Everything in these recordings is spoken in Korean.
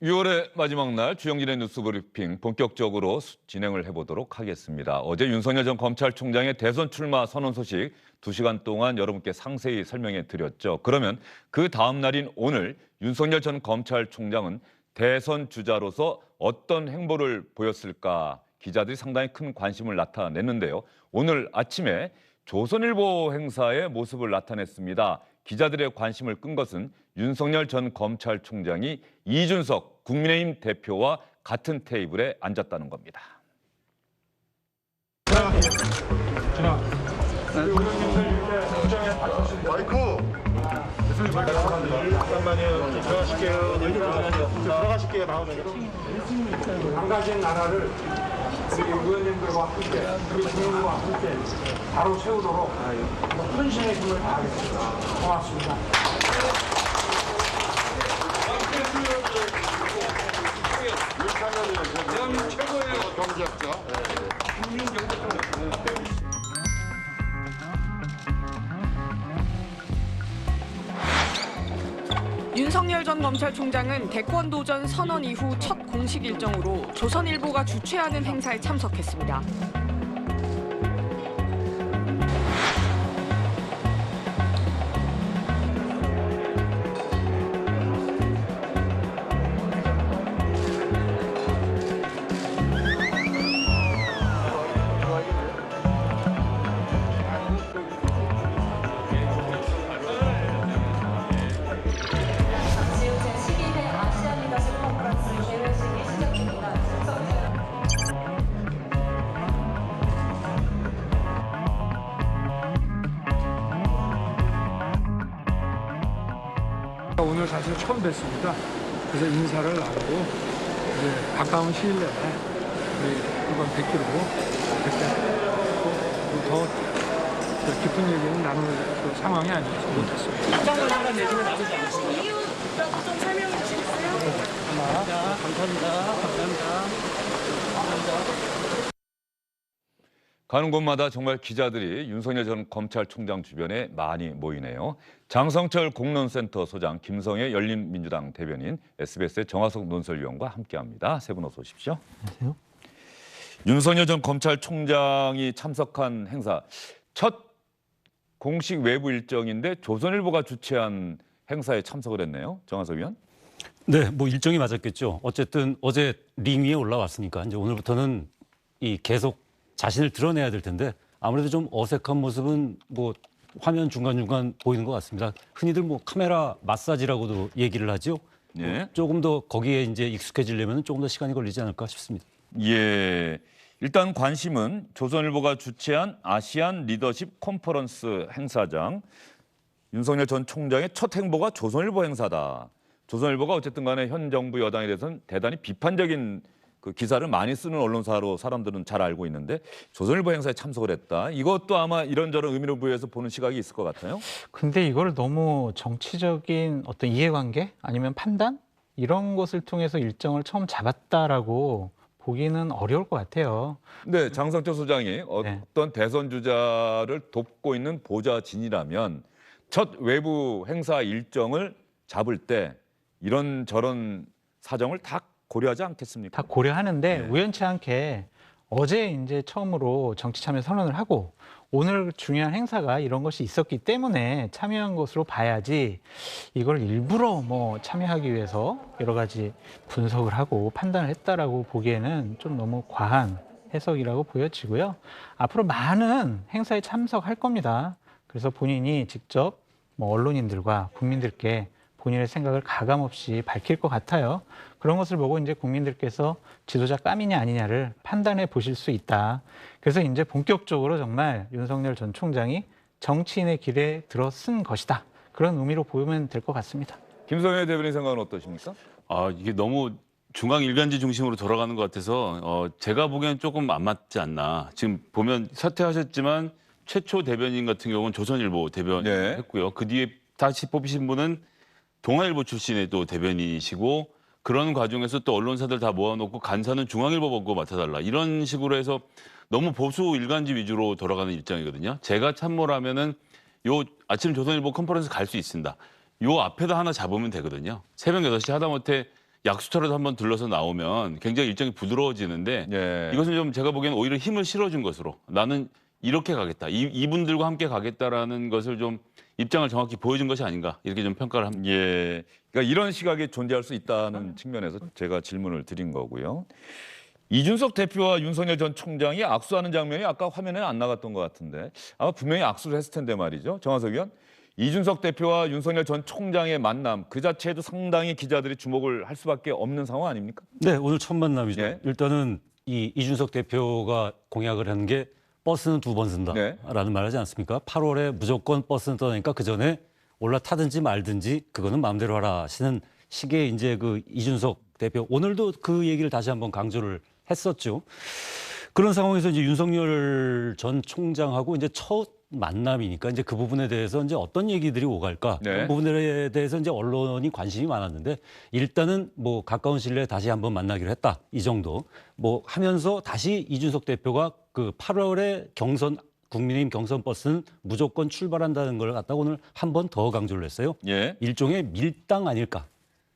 6월의 마지막 날 주영진의 뉴스 브리핑 본격적으로 진행을 해보도록 하겠습니다. 어제 윤석열 전 검찰총장의 대선 출마 선언 소식 2시간 동안 여러분께 상세히 설명해 드렸죠. 그러면 그 다음 날인 오늘 윤석열 전 검찰총장은 대선 주자로서 어떤 행보를 보였을까 기자들이 상당히 큰 관심을 나타냈는데요. 오늘 아침에 조선일보 행사의 모습을 나타냈습니다. 기자들의 관심을 끈 것은 윤석열 전 검찰총장이 이준석 국민의힘 대표와 같은 테이블에 앉았다는 겁니다. 들어가실게요. 다음에. 망가진 나라를 우리 의원님들과 함께, 우리 국민과 함께 바로 세우도록 헌신의 힘을 다하겠습니다. 고맙습니다. 대한민국 최고의 경제학자. 윤석열 전 검찰총장은 대권도전 선언 이후 첫 공식 일정으로 조선일보가 주최하는 행사에 참석했습니다. 오늘 사실 처음 뵀습니다. 그래서 인사를 나누고 이제 가까운 시일 내에 한번 뵙기로 그렇게 더 깊은 얘기는 나눌 그 상황이 아니어서 못했습니다. 입장을 잠깐 내주면 나쁘지 않습니다. 이유라도 좀 설명해 주시겠어요? 감사합니다. 가는 곳마다 정말 기자들이 윤석열 전 검찰총장 주변에 많이 모이네요. 장성철 공론센터 소장, 김성애 열린민주당 대변인, SBS의 정화석 논설위원과 함께합니다. 세 분 어서 오십시오. 안녕하세요. 윤석열 전 검찰총장이 참석한 행사, 첫 공식 외부 일정인데 조선일보가 주최한 행사에 참석을 했네요. 정화석 위원. 네, 뭐 일정이 맞았겠죠. 어쨌든 어제 링 위에 올라왔으니까 이제 오늘부터는 이 계속 자신을 드러내야 될 텐데 아무래도 좀 어색한 모습은 뭐 화면 중간중간 보이는 것 같습니다. 흔히들 뭐 카메라 마사지라고도 얘기를 하죠. 예. 뭐 조금 더 거기에 이제 익숙해지려면 조금 더 시간이 걸리지 않을까 싶습니다. 예. 일단 관심은 조선일보가 주최한 아시안 리더십 컨퍼런스 행사장, 윤석열 전 총장의 첫 행보가 조선일보 행사다. 조선일보가 어쨌든 간에 현 정부 여당에 대해서는 대단히 비판적인 그 기사를 많이 쓰는 언론사로 사람들은 잘 알고 있는데 조선일보 행사에 참석을 했다. 이것도 아마 이런저런 의미를 부여해서 보는 시각이 있을 것 같아요. 근데 이걸 너무 정치적인 어떤 이해관계 아니면 판단 이런 것을 통해서 일정을 처음 잡았다라고 보기는 어려울 것 같아요. 네, 장성철 소장이 어떤 대선 주자를 돕고 있는 보좌진이라면 첫 외부 행사 일정을 잡을 때 이런저런 사정을 다 고려하지 않겠습니까? 다 고려하는데 네. 우연치 않게 어제 이제 처음으로 정치 참여 선언을 하고 오늘 중요한 행사가 이런 것이 있었기 때문에 참여한 것으로 봐야지 이걸 일부러 뭐 참여하기 위해서 여러 가지 분석을 하고 판단을 했다라고 보기에는 좀 너무 과한 해석이라고 보여지고요. 앞으로 많은 행사에 참석할 겁니다. 그래서 본인이 직접 뭐 언론인들과 국민들께 본인의 생각을 가감없이 밝힐 것 같아요. 그런 것을 보고 이제 국민들께서 지도자 깜이냐 아니냐를 판단해 보실 수 있다. 그래서 이제 본격적으로 정말 윤석열 전 총장이 정치인의 길에 들어선 것이다. 그런 의미로 보면 될 것 같습니다. 김성애 대변인 생각은 어떠십니까? 이게 너무 중앙 일간지 중심으로 돌아가는 것 같아서 제가 보기엔 조금 안 맞지 않나. 지금 보면 사퇴하셨지만 최초 대변인 같은 경우는 조선일보 대변인 네. 했고요. 그 뒤에 다시 뽑히신 분은 동아일보 출신의 또 대변인이시고 그런 과정에서 또 언론사들 다 모아놓고 간사는 중앙일보 보고 맡아달라. 이런 식으로 해서 너무 보수 일간지 위주로 돌아가는 일정이거든요. 제가 참모라면은 요 아침 조선일보 컨퍼런스 갈 수 있습니다. 요 앞에다 하나 잡으면 되거든요. 새벽 6시 하다못해 약수터라도 한번 들러서 나오면 굉장히 일정이 부드러워지는데 예. 이것은 좀 제가 보기에는 오히려 힘을 실어준 것으로 나는 이렇게 가겠다. 이분들과 함께 가겠다라는 것을 좀 입장을 정확히 보여준 것이 아닌가 이렇게 좀 평가를 합니다. 예. 그러니까 이런 시각이 존재할 수 있다는 측면에서 제가 질문을 드린 거고요. 이준석 대표와 윤석열 전 총장이 악수하는 장면이 아까 화면에 안 나갔던 것 같은데 아마 분명히 악수를 했을 텐데 말이죠. 정화석 의원. 이준석 대표와 윤석열 전 총장의 만남 그 자체에도 상당히 기자들이 주목을 할 수밖에 없는 상황 아닙니까? 네, 오늘 첫 만남이죠. 예. 일단은 이준석 대표가 공약을 한 게 버스는 2번 쓴다라는 네. 말 하지 않습니까? 8월에 무조건 버스는 떠나니까 그 전에 올라타든지 말든지 그거는 마음대로 하라 하시는 식의 이제 그 이준석 대표 오늘도 그 얘기를 다시 한번 강조를 했었죠. 그런 상황에서 이제 윤석열 전 총장하고 이제 첫 만남이니까 이제 그 부분에 대해서 이제 어떤 얘기들이 오갈까 네. 그런 부분에 대해서 이제 언론이 관심이 많았는데 일단은 뭐 가까운 시일 내에 다시 한번 만나기로 했다 이 정도 뭐 하면서 다시 이준석 대표가 그 8월에 경선 국민의힘 경선 버스는 무조건 출발한다는 걸 갖다가 오늘 한 번 더 강조를 했어요. 예. 일종의 밀당 아닐까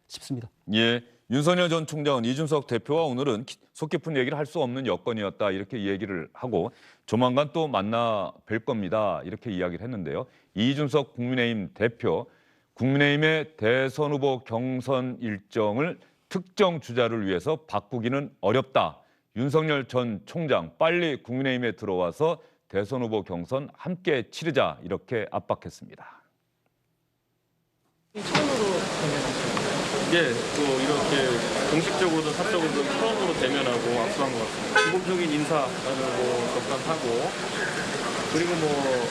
싶습니다. 예. 윤석열 전 총장은 이준석 대표와 오늘은 속 깊은 얘기를 할 수 없는 여건이었다 이렇게 얘기를 하고 조만간 또 만나 뵐 겁니다 이렇게 이야기를 했는데요. 이준석 국민의힘 대표 국민의힘의 대선 후보 경선 일정을 특정 주자를 위해서 바꾸기는 어렵다. 윤석열 전 총장 빨리 국민의힘에 들어와서 대선 후보 경선 함께 치르자 이렇게 압박했습니다. 예, 또 이렇게 공식적으로도 사적으로도 처음으로 대면하고 악수한 것 같습니다. 기본적인 인사를 뭐 접근하고 그리고 뭐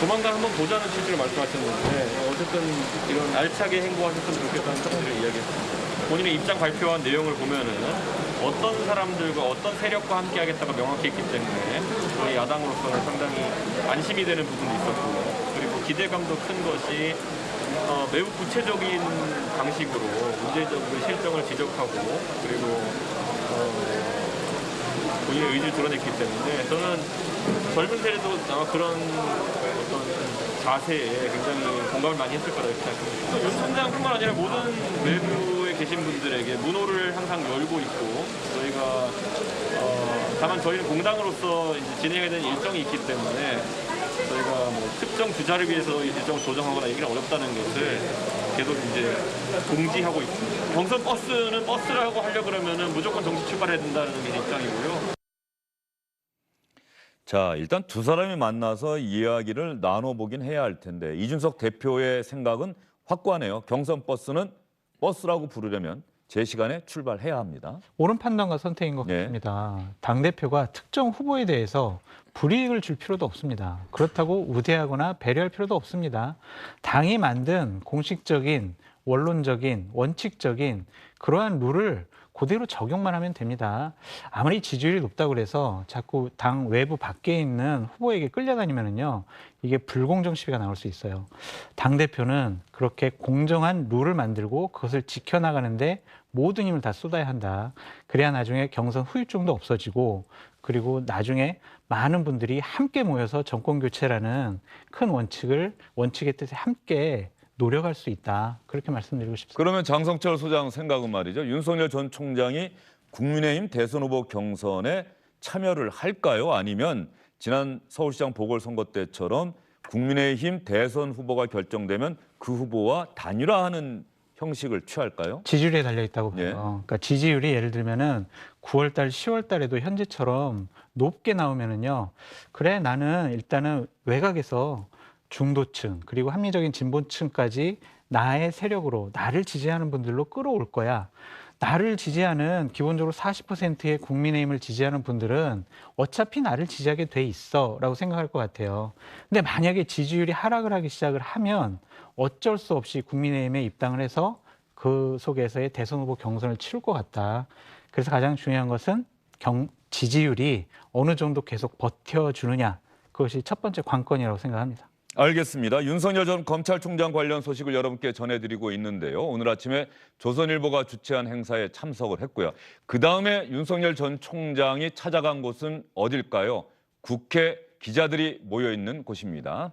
조만간 한번 보자는 취지로 말씀하셨는데 어쨌든 이런 알차게 행보하셨으면 좋겠다는 뜻을 이야기했습니다. 본인의 입장 발표한 내용을 보면은 어떤 사람들과 어떤 세력과 함께 하겠다가 명확히 했기 때문에 저희 야당으로서는 상당히 안심이 되는 부분도 있었고 그리고 기대감도 큰 것이 매우 구체적인 방식으로 문제적인 실정을 지적하고 그리고 본인의 의지를 드러냈기 때문에 저는 젊은 세대도 아마 그런 어떤 자세에 굉장히 공감을 많이 했을 거라 이렇게 생각합니다. 윤 총장뿐만 아니라 모든 외부에 계신 분들에게 문호를 항상 열고 있고 저희가 다만 저희는 공당으로서 이제 진행해야 되는 일정이 있기 때문에 저희가 뭐 특정 주자를 위해서 일정을 조정하거나 이기는 어렵다는 것을 계속 이제 공지하고 있습니다. 경선 버스는 버스라고 하려고 그러면은 무조건 정시 출발해야 된다는 게 입장이고요. 자, 일단 두 사람이 만나서 이야기를 나눠보긴 해야 할 텐데 이준석 대표의 생각은 확고하네요. 경선 버스는 버스라고 부르려면 제 시간에 출발해야 합니다. 옳은 판단과 선택인 것 네. 같습니다. 당대표가 특정 후보에 대해서 불이익을 줄 필요도 없습니다. 그렇다고 우대하거나 배려할 필요도 없습니다. 당이 만든 공식적인, 원론적인, 원칙적인 그러한 룰을 그대로 적용만 하면 됩니다. 아무리 지지율이 높다고 그래서 자꾸 당 외부 밖에 있는 후보에게 끌려다니면은요, 이게 불공정 시비가 나올 수 있어요. 당대표는 그렇게 공정한 룰을 만들고 그것을 지켜나가는데 모든 힘을 다 쏟아야 한다. 그래야 나중에 경선 후유증도 없어지고 그리고 나중에 많은 분들이 함께 모여서 정권 교체라는 큰 원칙의 뜻에 함께 노력할 수 있다. 그렇게 말씀드리고 싶습니다. 그러면 장성철 소장 생각은 말이죠. 윤석열 전 총장이 국민의힘 대선 후보 경선에 참여를 할까요? 아니면 지난 서울시장 보궐선거 때처럼 국민의힘 대선 후보가 결정되면 그 후보와 단일화하는 형식을 취할까요? 지지율에 달려 있다고 봐요. 예. 그러니까 지지율이 예를 들면은 9월 달, 10월 달에도 현재처럼 높게 나오면은요. 그래 나는 일단은 외곽에서 중도층 그리고 합리적인 진보층까지 나의 세력으로 나를 지지하는 분들로 끌어올 거야. 나를 지지하는 기본적으로 40%의 국민의힘을 지지하는 분들은 어차피 나를 지지하게 돼 있어라고 생각할 것 같아요. 근데 만약에 지지율이 하락을 하기 시작을 하면 어쩔 수 없이 국민의힘에 입당을 해서 그 속에서의 대선 후보 경선을 치를 것 같다. 그래서 가장 중요한 것은 지지율이 어느 정도 계속 버텨주느냐. 그것이 첫 번째 관건이라고 생각합니다. 알겠습니다. 윤석열 전 검찰총장 관련 소식을 여러분께 전해드리고 있는데요. 오늘 아침에 조선일보가 주최한 행사에 참석을 했고요. 그다음에 윤석열 전 총장이 찾아간 곳은 어딜까요? 국회 기자들이 모여있는 곳입니다.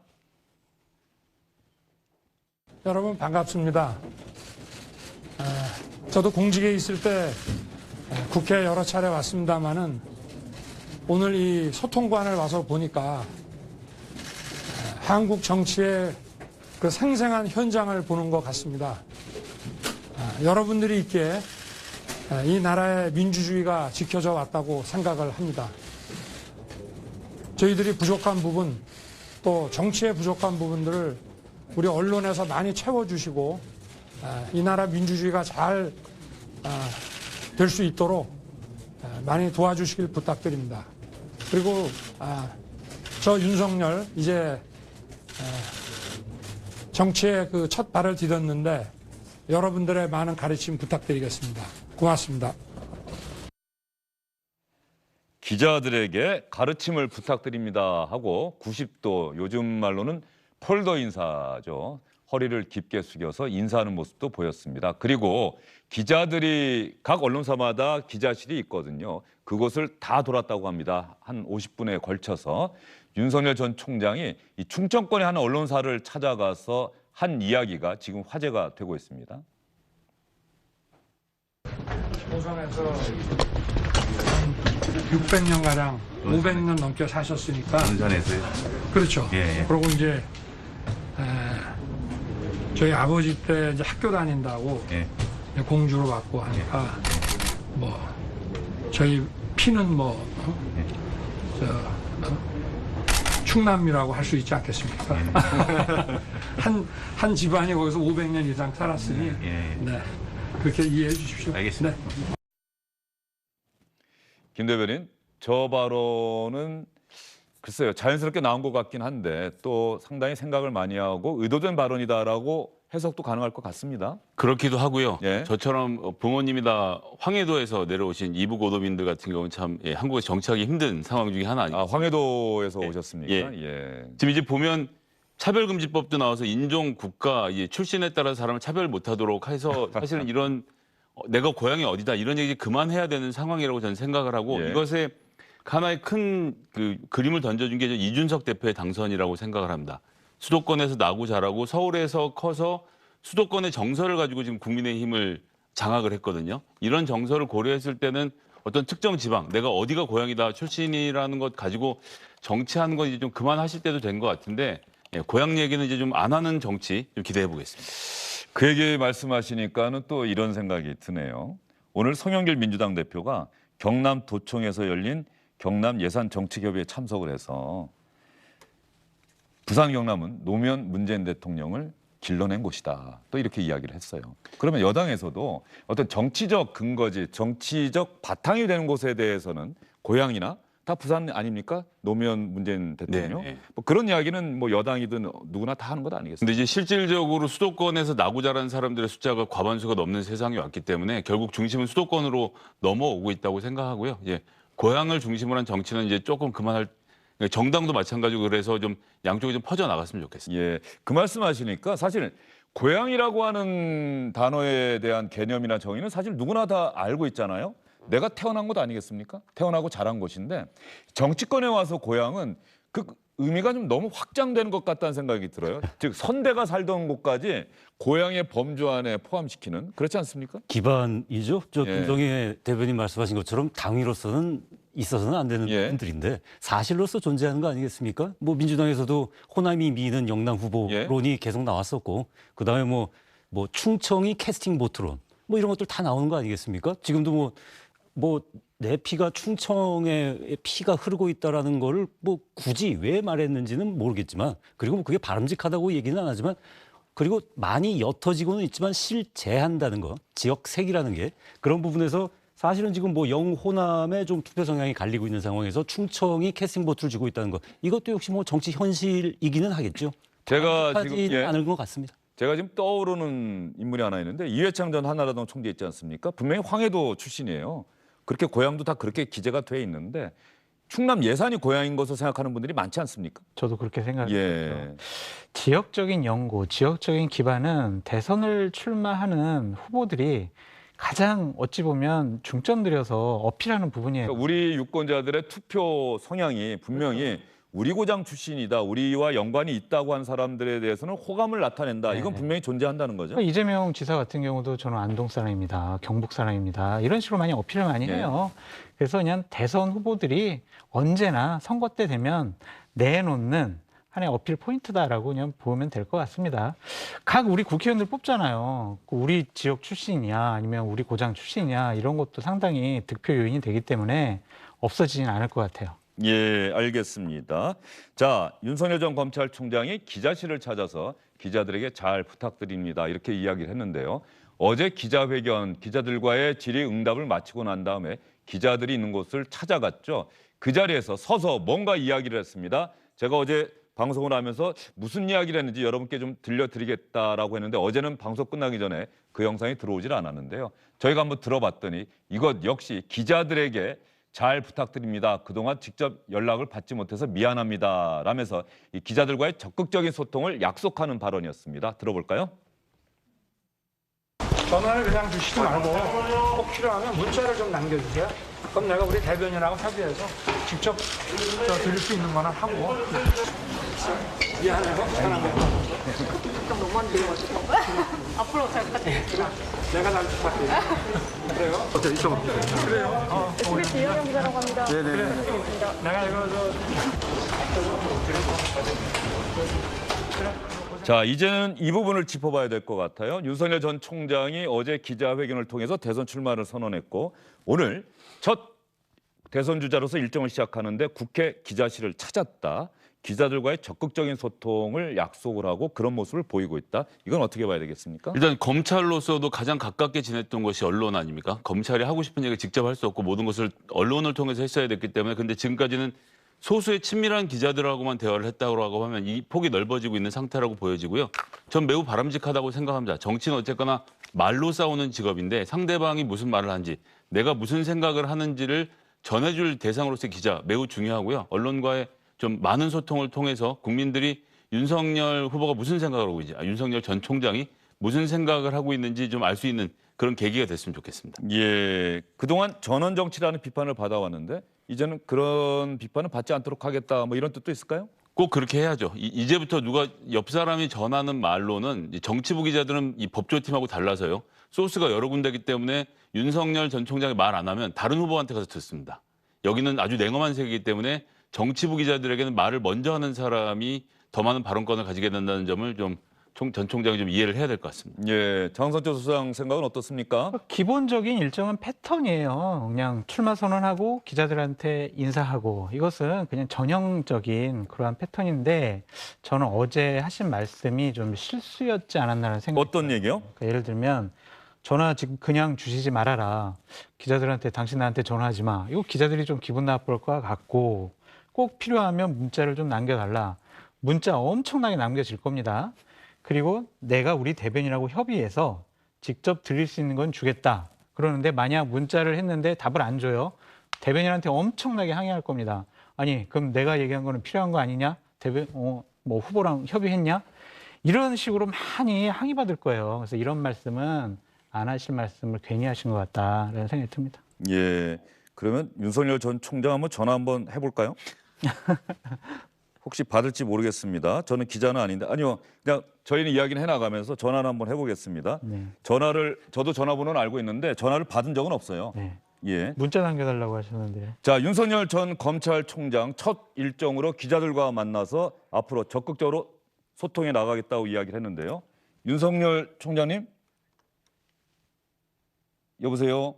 여러분 반갑습니다. 저도 공직에 있을 때 국회에 여러 차례 왔습니다마는 오늘 이 소통관을 와서 보니까 한국 정치의 그 생생한 현장을 보는 것 같습니다. 여러분들이 있기에 이 나라의 민주주의가 지켜져 왔다고 생각을 합니다. 저희들이 부족한 부분, 또 정치에 부족한 부분들을 우리 언론에서 많이 채워주시고 이 나라 민주주의가 잘 될 수 있도록 많이 도와주시길 부탁드립니다. 그리고 저 윤석열 이제 정치에 그 첫 발을 디뎠는데 여러분들의 많은 가르침 부탁드리겠습니다. 고맙습니다. 기자들에게 가르침을 부탁드립니다 하고 90도, 요즘 말로는 폴더 인사죠. 허리를 깊게 숙여서 인사하는 모습도 보였습니다. 그리고 기자들이 각 언론사마다 기자실이 있거든요. 그곳을 다 돌았다고 합니다. 한 50분에 걸쳐서 윤석열 전 총장이 이 충청권의 한 언론사를 찾아가서 한 이야기가 지금 화제가 되고 있습니다. 조선에서 600년가량 500년 넘게 사셨으니까. 논산에서요? 그렇죠. 예, 예. 그리고 이제 저희 아버지 때 이제 학교 다닌다고 예. 공주로 받고 하니까 뭐 저희 피는 뭐 충남이라고 할 수 있지 않겠습니까? 한 집안이 거기서 500년 이상 살았으니 네, 그렇게 이해해 주십시오. 알겠습니다. 네. 김 대변인, 저 발언은 글쎄요, 자연스럽게 나온 것 같긴 한데 또 상당히 생각을 많이 하고 의도된 발언이다라고 해석도 가능할 것 같습니다. 그렇기도 하고요. 예. 저처럼 부모님이 다 황해도에서 내려오신 이북 오도민들 같은 경우는 참 한국에서 정치하기 힘든 상황 중에 하나 아니에요. 황해도에서 오셨습니까? 예. 지금 이제 보면 차별금지법도 나와서 인종, 국가, 출신에 따라 사람을 차별 못하도록 해서 사실은 이런 내가 고향이 어디다 이런 얘기 그만해야 되는 상황이라고 저는 생각을 하고 예. 이것에 하나의 큰 그 그림을 던져준 게 이준석 대표의 당선이라고 생각을 합니다. 수도권에서 나고 자라고 서울에서 커서 수도권의 정서를 가지고 지금 국민의힘을 장악을 했거든요. 이런 정서를 고려했을 때는 어떤 특정 지방, 내가 어디가 고향이다 출신이라는 것 가지고 정치하는 건 이제 좀 그만하실 때도 된 것 같은데 고향 얘기는 이제 좀 안 하는 정치 좀 기대해 보겠습니다. 그 얘기 말씀하시니까는 또 이런 생각이 드네요. 오늘 송영길 민주당 대표가 경남 도청에서 열린 경남 예산 정치협의회에 참석을 해서 부산 경남은 노무현 문재인 대통령을 길러낸 곳이다. 또 이렇게 이야기를 했어요. 그러면 여당에서도 어떤 정치적 근거지, 정치적 바탕이 되는 곳에 대해서는 고향이나 다 부산 아닙니까? 노무현 문재인 대통령. 네. 뭐 그런 이야기는 뭐 여당이든 누구나 다 하는 것 아니겠습니까? 근데 이제 실질적으로 수도권에서 나고 자란 사람들의 숫자가 과반수가 넘는 세상이 왔기 때문에 결국 중심은 수도권으로 넘어오고 있다고 생각하고요. 고향을 중심으로 한 정치는 이제 조금 그만할 정당도 마찬가지고 그래서 좀 양쪽이 좀 퍼져 나갔으면 좋겠습니다. 예, 그 말씀하시니까 사실 고향이라고 하는 단어에 대한 개념이나 정의는 사실 누구나 다 알고 있잖아요. 내가 태어난 곳 아니겠습니까? 태어나고 자란 곳인데 정치권에 와서 고향은 그 의미가 좀 너무 확장되는 것 같다는 생각이 들어요. 즉 선대가 살던 곳까지 고향의 범주 안에 포함시키는 그렇지 않습니까? 기반이죠. 예. 김동희 대변인 말씀하신 것처럼 당위로서는 있어서는 안 되는 예. 분들인데 사실로서 존재하는 거 아니겠습니까? 뭐 민주당에서도 호남이 미는 영남 후보론이 계속 나왔었고 그다음에 뭐 충청이 캐스팅 보트론 뭐 이런 것들 다 나오는 거 아니겠습니까? 지금도 뭐 내 피가 충청의 피가 흐르고 있다라는 거를 뭐 굳이 왜 말했는지는 모르겠지만 그리고 뭐 그게 바람직하다고 얘기는 안 하지만 그리고 많이 옅어지고는 있지만 실제한다는 거 지역색이라는 게 그런 부분에서 사실은 지금 뭐 영호남에 좀 투표 성향이 갈리고 있는 상황에서 충청이 캐스팅보트를 쥐고 있다는 거 이것도 역시 뭐 정치 현실이기는 하겠죠. 제가 지금 않은 것 같습니다. 제가 지금 떠오르는 인물이 하나 있는데 이회창 전 한나라당 총재 있지 않습니까? 분명히 황해도 출신이에요. 그렇게 고향도 다 그렇게 기재가 돼 있는데 충남 예산이 고향인 것으로 생각하는 분들이 많지 않습니까? 저도 그렇게 생각해요. 예. 지역적인 연고, 지역적인 기반은 대선을 출마하는 후보들이 가장 어찌 보면 중점 들여서 어필하는 부분이에요. 그러니까 우리 유권자들의 투표 성향이 분명히 우리 고장 출신이다, 우리와 연관이 있다고 한 사람들에 대해서는 호감을 나타낸다. 이건 네. 분명히 존재한다는 거죠. 이재명 지사 같은 경우도 저는 안동 사람입니다. 경북 사람입니다. 이런 식으로 많이 어필을 많이 네. 해요. 그래서 그냥 대선 후보들이 언제나 선거 때 되면 내놓는 하나의 어필 포인트다라고 그냥 보면 될 것 같습니다. 각 우리 국회의원들 뽑잖아요. 우리 지역 출신이야 아니면 우리 고장 출신이야 이런 것도 상당히 득표 요인이 되기 때문에 없어지진 않을 것 같아요. 예, 알겠습니다. 자, 윤석열 전 검찰총장이 기자실을 찾아서 기자들에게 잘 부탁드립니다. 이렇게 이야기를 했는데요. 어제 기자회견, 기자들과의 질의응답을 마치고 난 다음에 기자들이 있는 곳을 찾아갔죠. 그 자리에서 서서 뭔가 이야기를 했습니다. 제가 어제 방송을 하면서 무슨 이야기를 했는지 여러분께 좀 들려드리겠다라고 했는데 어제는 방송 끝나기 전에 그 영상이 들어오질 않았는데요. 저희가 한번 들어봤더니 이것 역시 기자들에게 잘 부탁드립니다. 그동안 직접 연락을 받지 못해서 미안합니다. 라면서 이 기자들과의 적극적인 소통을 약속하는 발언이었습니다. 들어볼까요? 전화를 그냥 주시지 말고 꼭 필요하면 문자를 좀 남겨주세요. 그럼 내가 우리 대변인하고 협의해서 직접 드릴 수 있는 거나 하고. 미안해요. 편한 거. 좀 너무 안 들려가지고. 앞으로 잘 부탁드립니다. 내가 잘 부탁드려요. 그래요? 어때? 이쪽. 그래요? SBS 이현영 기자라고 합니다. 네네. 내가 이거 자, 이제는 이 부분을 짚어봐야 될 것 같아요. 윤석열 전 총장이 어제 기자회견을 통해서 대선 출마를 선언했고 오늘 첫 대선 주자로서 일정을 시작하는데 국회 기자실을 찾았다. 기자들과의 적극적인 소통을 약속을 하고 그런 모습을 보이고 있다. 이건 어떻게 봐야 되겠습니까? 일단 검찰로서도 가장 가깝게 지냈던 것이 언론 아닙니까? 검찰이 하고 싶은 얘기 직접 할 수 없고 모든 것을 언론을 통해서 했어야 됐기 때문에 근데 지금까지는 소수의 친밀한 기자들하고만 대화를 했다고 하면 이 폭이 넓어지고 있는 상태라고 보여지고요. 전 매우 바람직하다고 생각합니다. 정치는 어쨌거나 말로 싸우는 직업인데 상대방이 무슨 말을 하는지 내가 무슨 생각을 하는지를 전해줄 대상으로서의 기자 매우 중요하고요. 언론과의 좀 많은 소통을 통해서 국민들이 윤석열 후보가 무슨 생각을 하고 있는지, 윤석열 전 총장이 무슨 생각을 하고 있는지 좀 알 수 있는 그런 계기가 됐으면 좋겠습니다. 예, 그동안 전원 정치라는 비판을 받아왔는데 이제는 그런 비판을 받지 않도록 하겠다. 뭐 이런 뜻도 있을까요? 꼭 그렇게 해야죠. 이제부터 누가 옆 사람이 전하는 말로는 정치부 기자들은 이 법조팀하고 달라서요. 소스가 여러 군데이기 때문에 윤석열 전 총장이 말 안 하면 다른 후보한테 가서 듣습니다. 여기는 아주 냉엄한 세계이기 때문에 정치부 기자들에게는 말을 먼저 하는 사람이 더 많은 발언권을 가지게 된다는 점을 좀 전 총장이 좀 이해를 해야 될 것 같습니다. 예, 장성철 소장 생각은 어떻습니까? 기본적인 일정은 패턴이에요. 그냥 출마 선언하고 기자들한테 인사하고 이것은 그냥 전형적인 그러한 패턴인데 저는 어제 하신 말씀이 좀 실수였지 않았나라는 생각이 어떤 얘기요? 그러니까 예를 들면 전화 지금 그냥 주시지 말아라. 기자들한테 당신 나한테 전화하지 마. 이거 기자들이 좀 기분 나쁠 것 같고 꼭 필요하면 문자를 좀 남겨달라. 문자 엄청나게 남겨질 겁니다. 그리고 내가 우리 대변인하고 협의해서 직접 드릴 수 있는 건 주겠다. 그러는데 만약 문자를 했는데 답을 안 줘요. 대변인한테 엄청나게 항의할 겁니다. 아니 그럼 내가 얘기한 거는 필요한 거 아니냐? 뭐 후보랑 협의했냐? 이런 식으로 많이 항의받을 거예요. 그래서 이런 말씀은 안 하실 말씀을 괜히 하신 것 같다라는 생각이 듭니다. 예, 그러면 윤석열 전 총장 한번 전화 한번 해볼까요? 혹시 받을지 모르겠습니다. 저는 기자는 아닌데 아니요, 그냥 저희는 이야기는 해나가면서 전화를 한번 해보겠습니다. 네. 저도 전화번호는 알고 있는데 전화를 받은 적은 없어요. 네. 예. 문자 남겨달라고 하셨는데. 자, 윤석열 전 검찰총장 첫 일정으로 기자들과 만나서 앞으로 적극적으로 소통해 나가겠다고 이야기를 했는데요. 윤석열 총장님, 여보세요.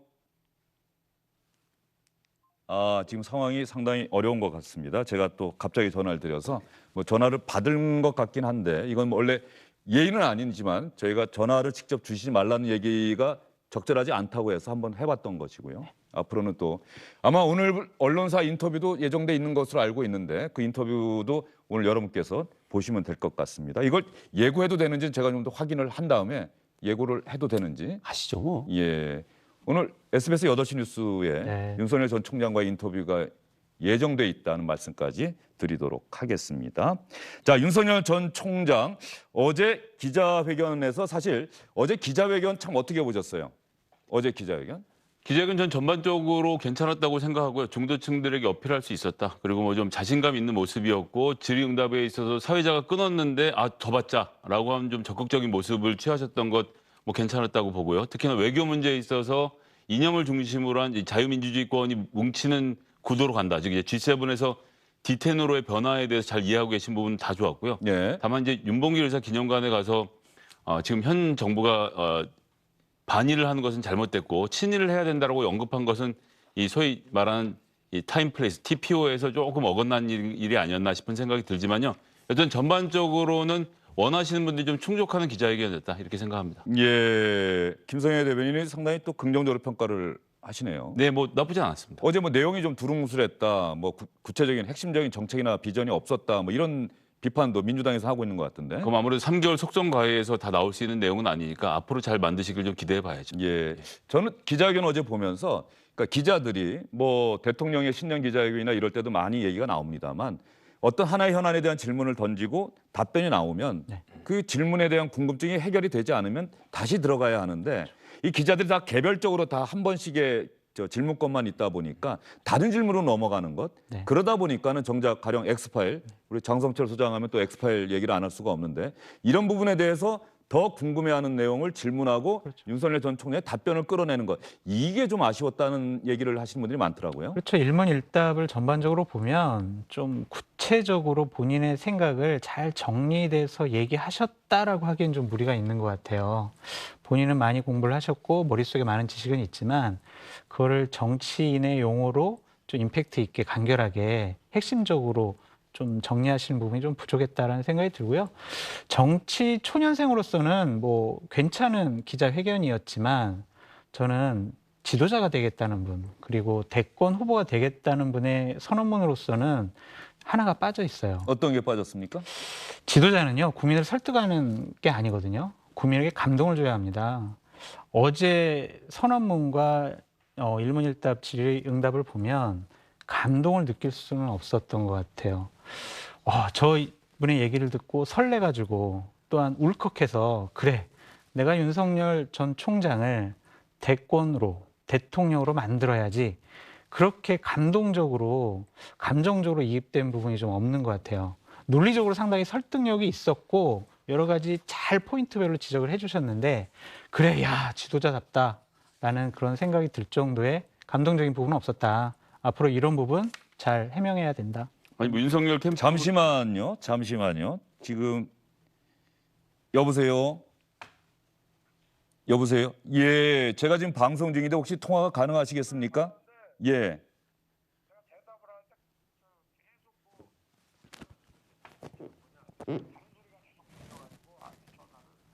지금 상황이 상당히 어려운 것 같습니다. 제가 또 갑자기 전화를 드려서 뭐 전화를 받은 것 같긴 한데 이건 뭐 원래 예의는 아니지만 저희가 전화를 직접 주시지 말라는 얘기가 적절하지 않다고 해서 한번 해봤던 것이고요. 앞으로는 또 아마 오늘 언론사 인터뷰도 예정돼 있는 것으로 알고 있는데 그 인터뷰도 오늘 여러분께서 보시면 될 것 같습니다. 이걸 예고해도 되는지 제가 좀 더 확인을 한 다음에 예고를 해도 되는지. 하시죠 뭐. 예. 오늘 SBS 8시 뉴스에 네. 윤석열 전 총장과의 인터뷰가 예정돼 있다는 말씀까지 드리도록 하겠습니다. 자, 윤석열 전 총장 어제 기자회견에서 사실 어제 기자회견 참 어떻게 보셨어요? 어제 기자회견? 기자회견 전 전반적으로 괜찮았다고 생각하고요. 중도층들에게 어필할 수 있었다. 그리고 뭐 좀 자신감 있는 모습이었고 질의응답에 있어서 사회자가 끊었는데 더 받자라고 하는 좀 적극적인 모습을 취하셨던 것 뭐 괜찮았다고 보고요. 특히나 외교 문제에 있어서 이념을 중심으로 한 이 자유민주주의권이 뭉치는 구도로 간다. 즉 이제 G7에서 D10으로의 변화에 대해서 잘 이해하고 계신 부분은 다 좋았고요. 예. 다만 이제 윤봉길 의사 기념관에 가서 지금 현 정부가 반일을 하는 것은 잘못됐고 친일을 해야 된다라고 언급한 것은 이 소위 말하는 이 타임 플레이스 TPO에서 조금 어긋난 일이 아니었나 싶은 생각이 들지만요. 여튼 전반적으로는 원하시는 분들이 좀 충족하는 기자회견이었다 이렇게 생각합니다. 예. 김성애 대변인이 상당히 또 긍정적으로 평가를 하시네요. 네, 뭐 나쁘지 않았습니다. 어제 뭐 내용이 좀 두루뭉술했다. 뭐 구체적인 핵심적인 정책이나 비전이 없었다. 뭐 이런 비판도 민주당에서 하고 있는 것 같은데. 그럼 아무래도 3개월 속성가해에서 다 나올 수 있는 내용은 아니니까 앞으로 잘 만드시길 좀 기대해 봐야죠. 예. 저는 기자회견 어제 보면서 그러니까 기자들이 뭐 대통령의 신년 기자회견이나 이럴 때도 많이 얘기가 나옵니다만 어떤 하나의 현안에 대한 질문을 던지고 답변이 나오면 그 질문에 대한 궁금증이 해결이 되지 않으면 다시 들어가야 하는데 이 기자들이 다 개별적으로 다 한 번씩의 질문권만 있다 보니까 다른 질문으로 넘어가는 것. 그러다 보니까는 정작 가령 엑스파일, 우리 장성철 소장하면 또 엑스파일 얘기를 안 할 수가 없는데 이런 부분에 대해서 더 궁금해하는 내용을 질문하고 윤석열 전 총리의 답변을 끌어내는 것. 이게 좀 아쉬웠다는 얘기를 하시는 분들이 많더라고요. 그렇죠. 일문일답을 전반적으로 보면 좀 구체적으로 본인의 생각을 잘 정리돼서 얘기하셨다라고 하기엔 좀 무리가 있는 것 같아요. 본인은 많이 공부를 하셨고 머릿속에 많은 지식은 있지만 그거를 정치인의 용어로 좀 임팩트 있게 간결하게 핵심적으로 좀 정리하시는 부분이 좀 부족했다라는 생각이 들고요. 정치 초년생으로서는 뭐 괜찮은 기자회견이었지만 저는 지도자가 되겠다는 분 그리고 대권 후보가 되겠다는 분의 선언문으로서는 하나가 빠져 있어요. 어떤 게 빠졌습니까? 지도자는요, 국민을 설득하는 게 아니거든요. 국민에게 감동을 줘야 합니다. 어제 선언문과 일문일답 질의응답을 보면 감동을 느낄 수는 없었던 것 같아요. 저 분의 얘기를 듣고 설레가지고 또한 울컥해서 그래, 내가 윤석열 전 총장을 대통령으로 만들어야지. 그렇게 감동적으로, 감정적으로 이입된 부분이 좀 없는 것 같아요. 논리적으로 상당히 설득력이 있었고 여러 가지 잘 포인트별로 지적을 해주셨는데 그래, 야, 지도자답다라는 그런 생각이 들 정도의 감동적인 부분은 없었다. 앞으로 이런 부분 잘 해명해야 된다. 아니 뭐 윤석열 캠프 잠시만요. 지금 여보세요. 예, 제가 지금 방송 중인데 혹시 통화가 가능하시겠습니까? 예.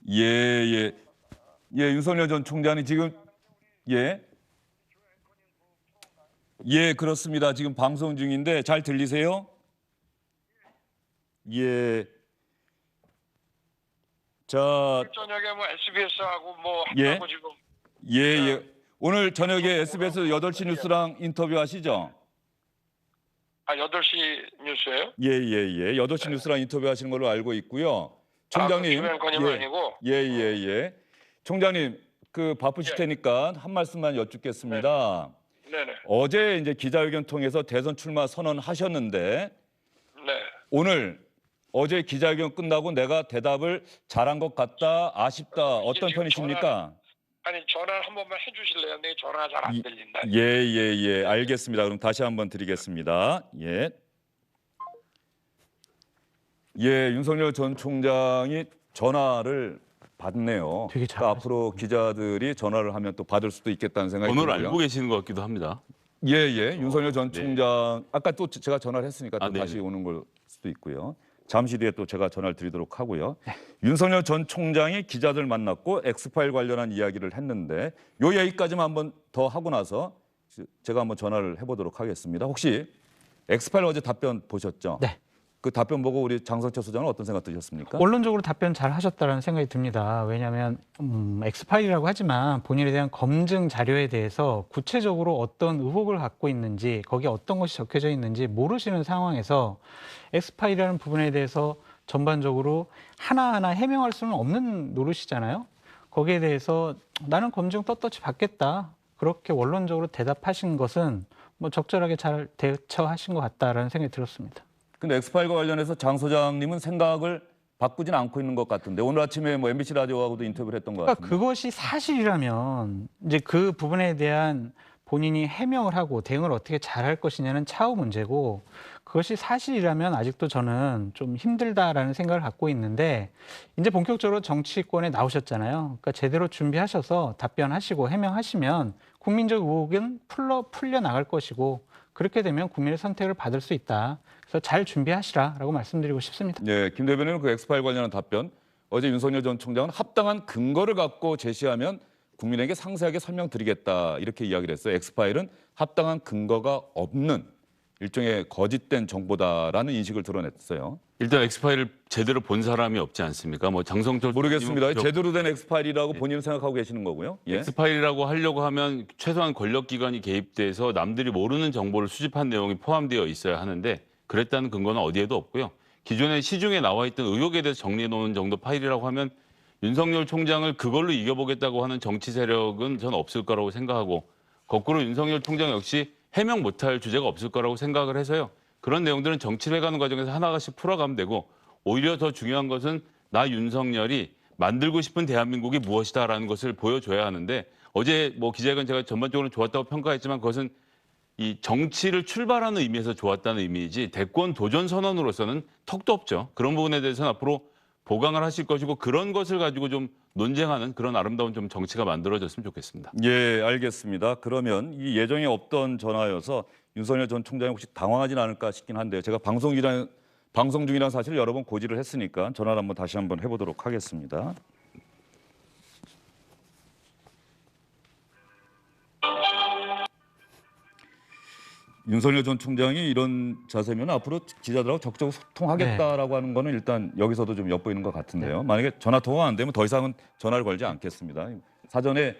예, 윤석열 전 총장이 지금 예, 그렇습니다. 지금 방송 중인데 잘 들리세요? 예. 자, 저녁에 뭐 SBS하고 뭐 예. 한다고 지금 예. 오늘 저녁에 SBS 8시 뉴스랑 인터뷰 하시죠? 8시 뉴스예요? 예. 8시 뉴스랑 인터뷰 하시는 걸로 알고 있고요. 총장님. 주변권임 아니고? 예. 총장님, 바쁘실 테니까 한 말씀만 여쭙겠습니다. 네네. 어제 이제 기자회견 통해서 대선 출마 선언하셨는데 네. 오늘 어제 기자회견 끝나고 내가 대답을 잘한 것 같다, 아쉽다, 어떤 지금 편이십니까? 전화를 한 번만 해주실래요? 내 전화가 잘 안 들린다. 예. 알겠습니다. 그럼 다시 한번 드리겠습니다. 예, 윤석열 전 총장이 전화를 받네요. 되게 잘 그러니까 앞으로 기자들이 전화를 하면 또 받을 수도 있겠다는 생각이 번호를 들고요. 알고 계시는 것 같기도 합니다. 예. 윤석열 전 총장 아까 또 제가 전화를 했으니까 또 네네. 다시 오는 걸 수도 있고요. 잠시 뒤에 또 제가 전화를 드리도록 하고요. 윤석열 전 총장이 기자들 만났고 엑스파일 관련한 이야기를 했는데 요 얘기까지만 한번 더 하고 나서 제가 한번 전화를 해보도록 하겠습니다. 혹시 엑스파일 어제 답변 보셨죠? 네. 그 답변 보고 우리 장성철 소장은 어떤 생각 드셨습니까? 언론적으로 답변 잘 하셨다는 생각이 듭니다. 왜냐하면 엑스파일이라고 하지만 본인에 대한 검증 자료에 대해서 구체적으로 어떤 의혹을 갖고 있는지 거기에 어떤 것이 적혀져 있는지 모르시는 상황에서 엑스파일이라는 부분에 대해서 전반적으로 하나하나 해명할 수는 없는 노릇이잖아요. 거기에 대해서 나는 검증 떳떳이 받겠다. 그렇게 원론적으로 대답하신 것은 뭐 적절하게 잘 대처하신 것 같다라는 생각이 들었습니다. 근데 엑스파일과 관련해서 장 소장님은 생각을 바꾸진 않고 있는 것 같은데 오늘 아침에 뭐 MBC 라디오하고도 인터뷰를 했던 것 그러니까 같은데. 그것이 사실이라면 이제 그 부분에 대한 본인이 해명을 하고 대응을 어떻게 잘할 것이냐는 차후 문제고, 그것이 사실이라면 아직도 저는 좀 힘들다라는 생각을 갖고 있는데, 이제 본격적으로 정치권에 나오셨잖아요. 그러니까 제대로 준비하셔서 답변하시고 해명하시면 국민적 의혹은 풀려 나갈 것이고, 그렇게 되면 국민의 선택을 받을 수 있다. 그래서 잘 준비하시라라고 말씀드리고 싶습니다. 예, 김 대변인은 그 엑스파일 관련한 답변, 어제 윤석열 전 총장은 합당한 근거를 갖고 제시하면 국민에게 상세하게 설명드리겠다 이렇게 이야기를 했어요. 엑스파일은 합당한 근거가 없는 일종의 거짓된 정보다라는 인식을 드러냈어요. 일단 엑스파일을 제대로 본 사람이 없지 않습니까? 뭐 장성철 모르겠습니다. 의원님은 제대로 된 엑스파일이라고 본인은 생각하고 계시는 거고요. 예. 엑스파일이라고 하려고 하면 최소한 권력기관이 개입돼서 남들이 모르는 정보를 수집한 내용이 포함되어 있어야 하는데 그랬다는 근거는 어디에도 없고요. 기존에 시중에 나와 있던 의혹에 대해서 정리해 놓은 정도 파일이라고 하면 윤석열 총장을 그걸로 이겨보겠다고 하는 정치 세력은 전 없을 거라고 생각하고, 거꾸로 윤석열 총장 역시 해명 못할 주제가 없을 거라고 생각을 해서요. 그런 내용들은 정치를 해가는 과정에서 하나씩 풀어가면 되고, 오히려 더 중요한 것은 나 윤석열이 만들고 싶은 대한민국이 무엇이다라는 것을 보여줘야 하는데, 어제 뭐 기자회견 제가 전반적으로 좋았다고 평가했지만 그것은 이 정치를 출발하는 의미에서 좋았다는 의미이지 대권 도전 선언으로서는 턱도 없죠. 그런 부분에 대해서는 앞으로 보강을 하실 것이고, 그런 것을 가지고 좀 논쟁하는 그런 아름다운 좀 정치가 만들어졌으면 좋겠습니다. 예, 알겠습니다. 그러면 이 예정에 없던 전화여서 윤석열 전 총장이 혹시 당황하진 않을까 싶긴 한데요. 제가 방송 중이라는 사실을 여러 번 고지를 했으니까 전화를 다시 한번 해보도록 하겠습니다. 윤석열 전 총장이 이런 자세면 앞으로 기자들하고 적극적으로 소통하겠다라고 하는 거는 일단 여기서도 좀 엿보이는 것 같은데요. 만약에 전화 통화가 안 되면 더 이상은 전화를 걸지 않겠습니다. 사전에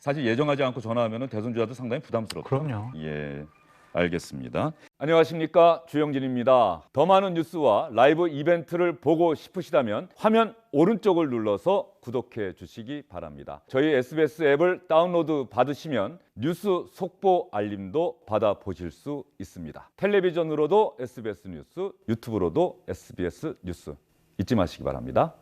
사실 예정하지 않고 전화하면 대선주자도 상당히 부담스럽죠. 그럼요. 예, 알겠습니다. 안녕하십니까, 주영진입니다. 더 많은 뉴스와 라이브 이벤트를 보고 싶으시다면 화면 오른쪽을 눌러서 구독해 주시기 바랍니다. 저희 SBS 앱을 다운로드 받으시면 뉴스 속보 알림도 받아보실 수 있습니다. 텔레비전으로도 SBS 뉴스, 유튜브로도 SBS 뉴스 잊지 마시기 바랍니다.